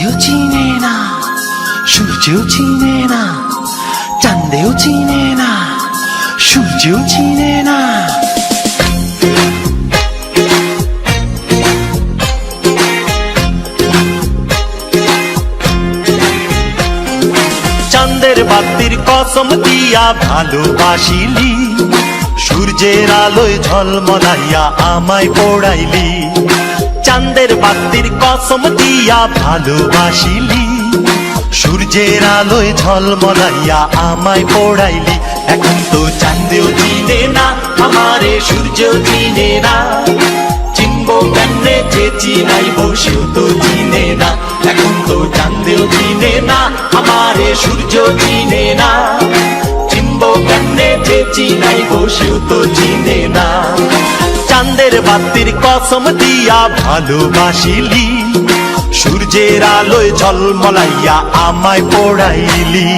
চাঁদেও চিনে না, সূর্যও চিনে না, চাঁদেও চিনে না, সূর্যও চিনে না। চাঁদের বাতির কসম দিয়া ভালোবাসিলি, সূর্যের আলোয় ঝলমলাইয়া আমায় পোড়াইলি। চাঁদের বাতির কসম দিয়া ভালোবাসিলি, সূর্যের আলোয় ঝলমলাইয়া আমায় পোড়াইলি। এখন তো চাঁদেও চিনে না আমারে, সূর্যও চিনে না, চিনবো কেমনে যে চিনাইব সেও তো চিনে না। এখন তো চাঁদেও চিনে না আমারে, সূর্যও চিনে না, চিনবো কেমনে যে চিনাইব সেও তো চিনে না। চাঁদের বাতির কসম দিয়া ভালোবাসিলি, সূর্যের আলোয় ঝলমলাইয়া আমায় পোড়াইলি।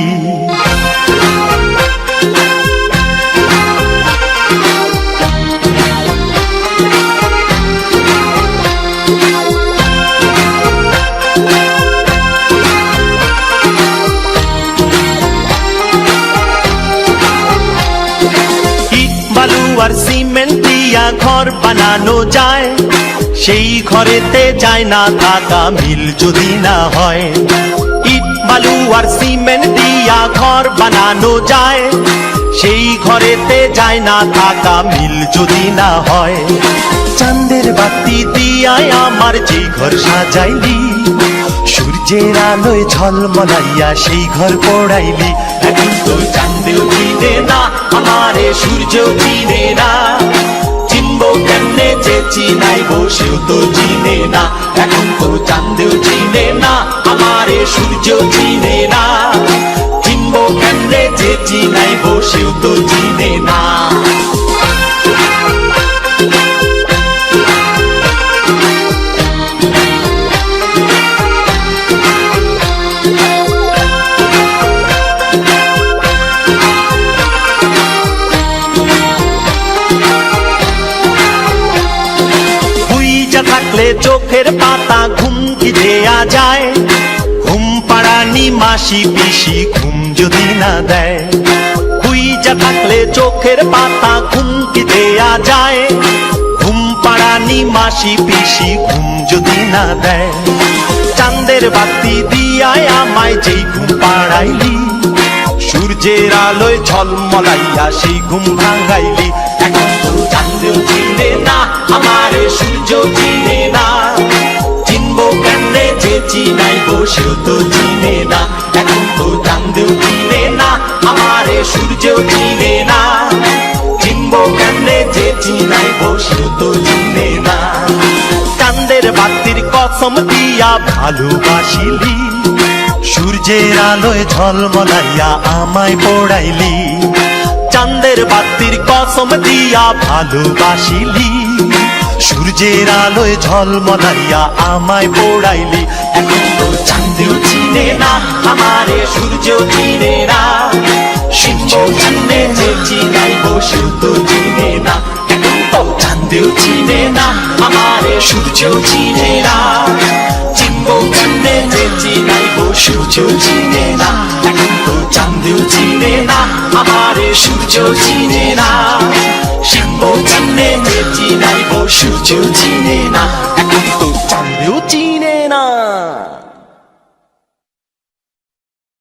আর সিমেন্ট দিয়া ঘর বানানো যায়, সেই ঘরেতে যায় না থাকা মিল যদি না হয়। ইট বালু আর সিমেন্ট দিয়া ঘর বানানো যায়, সেই ঘরেতে যায় না থাকা মিল যদি না হয়। চাঁদের বাতি দিয়ায় আমার যে ঘর সাজাইলি, সূর্যের আলোয় ঝলমলাইয়া সেই ঘর পোড়াইলি। এখন তো চাঁদেও চিনে না আমারে, সূর্যও চিনে না, চিনবো কেমনে যে চিনাইব সেও তো চিনে না। এখন তো চাঁদেও চিনে না আমারে, সূর্যও চিনে না, চিনবো কেমনে যে চিনাইব সেও তো চিনে না। থাকলে চোখের পাতা ঘুম কি দেয়া যায়, ঘুম পাড়ানি মাসি পিসি ঘুম যদি না দেয়। হুইজা থাকলে চোখের পাতা ঘুম কি দেয়া যায়, ঘুম পাড়ানি মাসি পিসি ঘুম যদি না দেয়। চাঁদের বাতি দিয়ায় আমায় যেই ঘুম পাড়াইলি, সূর্যের আলোয় ঝলমলাইয়া সেই ঘুম ভাঙাইলি। এখন তো চাঁদেও চিনে না আমারে, সূর্যও চিনে না, চিনবো কেমনে যে চিনাইব সেও তো চিনে না। এখন তো চাঁদেও চিনে না আমারে, সূর্যও চিনে না, চিনবো কেমনে যে চিনাইব সেও তো চিনে না। চাঁদের বাতির কসম দিয়া ভালোবাসিলি, সূর্যের আলোয় ঝলমলাইয়া আমায় পোড়াইলি। চাঁদের বাতির কসম দিয়া ভালোবাসিলি, সূর্যের আলোয় ঝলমলাইয়া আমায় পোড়াইলি। এখন তো চাঁদেও চিনে না আমারে, সূর্যও চিনে না, সূর্যও চিনে যে চিনাইব সেও তো চিনে না। এখন তো চাঁদেও চিনে না আমারে, সূর্যও চিনে না, চিনবো কেমনে যে চিনাইব সূর্যও চিনে না। এখন তো চাঁদেও চিনে না আমারে, সূর্যও চিনে না, চিনবো কেমনে যে চিনাইব সূর্যও চিনে না। এখন তো চাঁদেও চিনে না।